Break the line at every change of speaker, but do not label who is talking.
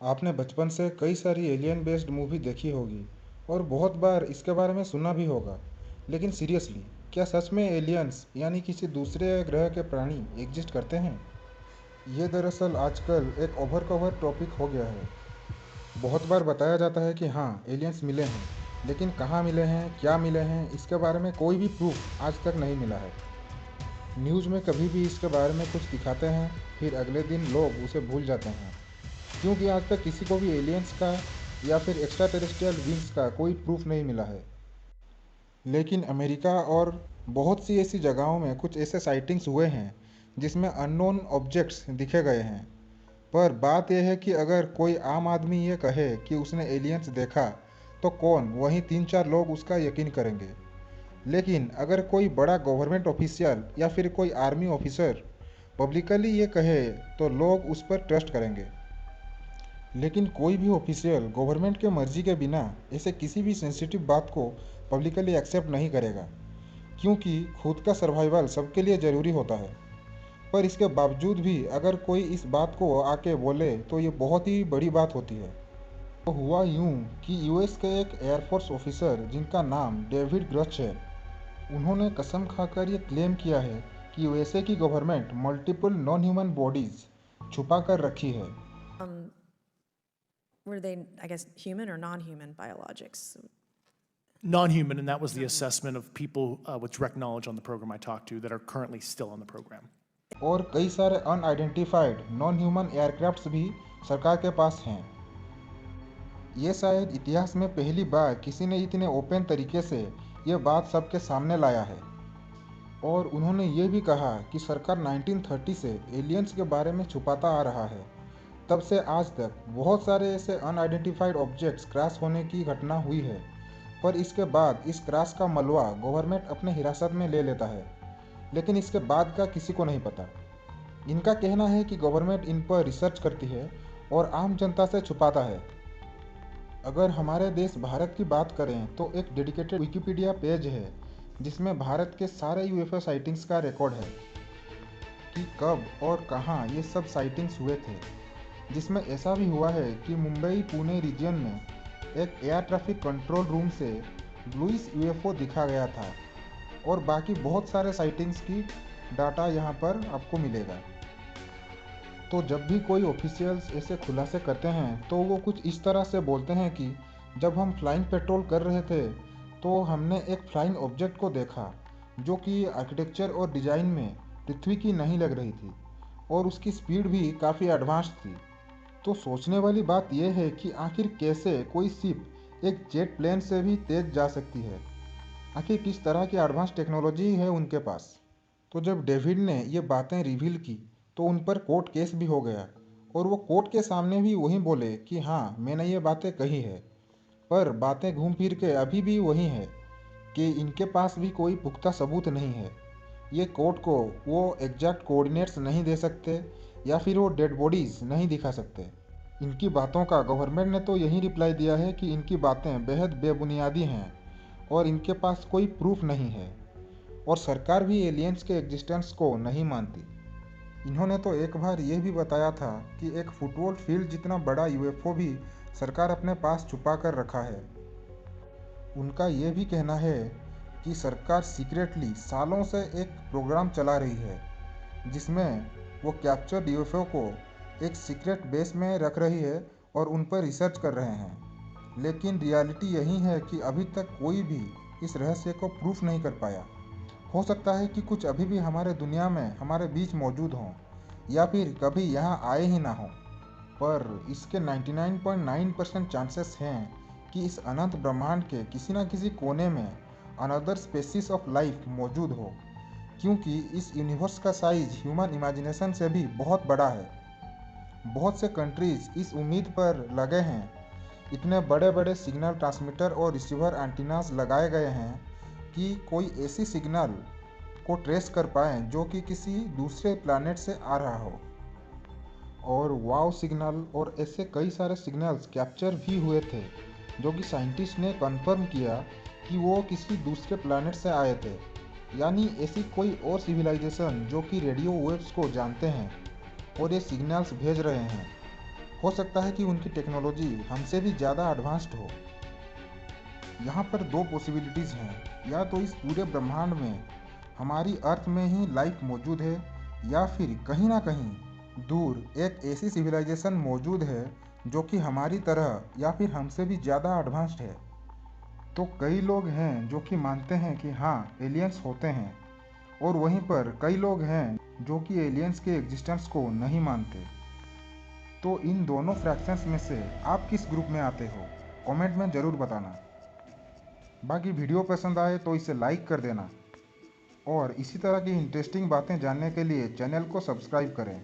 आपने बचपन से कई सारी एलियन बेस्ड मूवी देखी होगी और बहुत बार इसके बारे में सुना भी होगा। लेकिन सीरियसली, क्या सच में एलियंस यानी किसी दूसरे ग्रह के प्राणी एग्जिस्ट करते हैं? ये दरअसल आजकल एक ओवर कवर टॉपिक हो गया है। बहुत बार बताया जाता है कि हाँ, एलियंस मिले हैं, लेकिन कहाँ मिले हैं, क्या मिले हैं, इसके बारे में कोई भी प्रूफ आज तक नहीं मिला है। न्यूज़ में कभी भी इसके बारे में कुछ दिखाते हैं, फिर अगले दिन लोग उसे भूल जाते हैं, क्योंकि आज तक किसी को भी एलियंस का या फिर एक्स्ट्रा टेरेस्ट्रियल बींग्स का कोई प्रूफ नहीं मिला है। लेकिन अमेरिका और बहुत सी ऐसी जगहों में कुछ ऐसे साइटिंग्स हुए हैं जिसमें अननोन ऑब्जेक्ट्स दिखे गए हैं। पर बात यह है कि अगर कोई आम आदमी ये कहे कि उसने एलियंस देखा, तो कौन वहीं तीन चार लोग उसका यकीन करेंगे। लेकिन अगर कोई बड़ा गवर्नमेंट ऑफिशियल या फिर कोई आर्मी ऑफिसर पब्लिकली ये कहे, तो लोग उस पर ट्रस्ट करेंगे। लेकिन कोई भी ऑफिशियल गवर्नमेंट के मर्जी के बिना ऐसे किसी भी सेंसिटिव बात को पब्लिकली एक्सेप्ट नहीं करेगा, क्योंकि खुद का सर्वाइवल सबके लिए ज़रूरी होता है। पर इसके बावजूद भी अगर कोई इस बात को आके बोले तो ये बहुत ही बड़ी बात होती है। तो हुआ यूं कि यूएस के एक एयरफोर्स ऑफिसर जिनका नाम डेविड ग्रच है, उन्होंने कसम खाकर ये क्लेम किया है कि यूएसए की government multiple non human bodies छुपा कर रखी है।
Um, were they, I guess, human or non-human biologics?
Non-human, and that was the assessment of people with direct knowledge on the program I talked to that are currently still on the program.
और कई सारे unidentified non human aircrafts भी सरकार के पास हैं। ये शायद इतिहास में पहली बार किसी ने इतने ओपन तरीके से ये बात सबके सामने लाया है। और उन्होंने ये भी कहा कि सरकार 1930 से एलियंस के बारे में छुपाता आ रहा है। तब से आज तक बहुत सारे ऐसे अनआइडेंटिफाइड ऑब्जेक्ट्स क्रैश होने की घटना हुई है, पर इसके बाद इस क्रैश का मलबा गवर्नमेंट अपने हिरासत में ले लेता है, लेकिन इसके बाद का किसी को नहीं पता। इनका कहना है कि गवर्नमेंट इन पर रिसर्च करती है और आम जनता से छुपाता है। अगर हमारे देश भारत की बात करें तो एक डेडिकेटेड विकिपीडिया पेज है जिसमें भारत के सारे यूएफओ साइटिंग्स का रिकॉर्ड है कि कब और कहाँ ये सब साइटिंग्स हुए थे। जिसमें ऐसा भी हुआ है कि मुंबई पुणे रीजन में एक एयर ट्रैफिक कंट्रोल रूम से ब्लूइश यूएफओ दिखा गया था। और बाकी बहुत सारे साइटिंग्स की डाटा यहाँ पर आपको मिलेगा। तो जब भी कोई ऑफिशियल्स ऐसे खुलासे करते हैं तो वो कुछ इस तरह से बोलते हैं कि जब हम फ्लाइंग पेट्रोल कर रहे थे तो हमने एक फ्लाइंग ऑब्जेक्ट को देखा जो कि आर्किटेक्चर और डिज़ाइन में पृथ्वी की नहीं लग रही थी और उसकी स्पीड भी काफ़ी एडवांस थी। तो सोचने वाली बात यह है कि आखिर कैसे कोई शिप एक जेट प्लेन से भी तेज जा सकती है। आखिर किस तरह की एडवांस टेक्नोलॉजी है उनके पास। तो जब डेविड ने ये बातें रिवील की तो उन पर कोर्ट केस भी हो गया और वो कोर्ट के सामने भी वही बोले कि हाँ, मैंने ये बातें कही है। पर बातें घूम फिर के अभी भी वही है कि इनके पास भी कोई पुख्ता सबूत नहीं है। ये कोर्ट को वो एग्जैक्ट कोऑर्डिनेट्स नहीं दे सकते या फिर वो डेड बॉडीज़ नहीं दिखा सकते। इनकी बातों का गवर्नमेंट ने तो यही रिप्लाई दिया है कि इनकी बातें बेहद बेबुनियादी हैं और इनके पास कोई प्रूफ नहीं है। और सरकार भी एलियंस के एग्जिस्टेंस को नहीं मानती। इन्होंने तो एक बार यह भी बताया था कि एक फुटबॉल फील्ड जितना बड़ा यूएफओ भी सरकार अपने पास छुपा कर रखा है। उनका ये भी कहना है कि सरकार सीक्रेटली सालों से एक प्रोग्राम चला रही है जिसमें वो कैप्चर्ड यूएफओ को एक सीक्रेट बेस में रख रही है और उन पर रिसर्च कर रहे हैं। लेकिन रियलिटी यही है कि अभी तक कोई भी इस रहस्य को प्रूफ नहीं कर पाया। हो सकता है कि कुछ अभी भी हमारे दुनिया में हमारे बीच मौजूद हों या फिर कभी यहाँ आए ही ना हों, पर इसके 99.9% चांसेस हैं कि इस अनंत ब्रह्मांड के किसी न किसी कोने में अनदर स्पेसीज ऑफ लाइफ मौजूद हो, क्योंकि इस यूनिवर्स का साइज ह्यूमन इमेजिनेशन से भी बहुत बड़ा है। बहुत से कंट्रीज इस उम्मीद पर लगे हैं, इतने बड़े बड़े सिग्नल ट्रांसमीटर और रिसीवर एंटीनास लगाए गए हैं कि कोई ऐसी सिग्नल को ट्रेस कर पाएँ जो कि किसी दूसरे प्लैनेट से आ रहा हो। और वाव सिग्नल और ऐसे कई सारे सिग्नल्स कैप्चर भी हुए थे जो कि साइंटिस्ट ने कंफर्म किया कि वो किसी दूसरे प्लैनेट से आए थे, यानी ऐसी कोई और सिविलाइजेशन जो कि रेडियो वेव्स को जानते हैं और ये सिग्नल्स भेज रहे हैं। हो सकता है कि उनकी टेक्नोलॉजी हमसे भी ज़्यादा एडवांस्ड हो। यहाँ पर दो पॉसिबिलिटीज़ हैं, या तो इस पूरे ब्रह्मांड में हमारी अर्थ में ही लाइफ मौजूद है, या फिर कहीं ना कहीं दूर एक ऐसी सिविलाइजेशन मौजूद है जो कि हमारी तरह या फिर हमसे भी ज़्यादा एडवांस्ड है। तो कई लोग हैं जो कि मानते हैं कि हाँ, एलियंस होते हैं, और वहीं पर कई लोग हैं जो कि एलियंस के एग्जिस्टेंस को नहीं मानते। तो इन दोनों फ्रैक्शंस में से आप किस ग्रुप में आते हो, कमेंट में ज़रूर बताना। बाकी वीडियो पसंद आए तो इसे लाइक कर देना, और इसी तरह की इंटरेस्टिंग बातें जानने के लिए चैनल को सब्सक्राइब करें।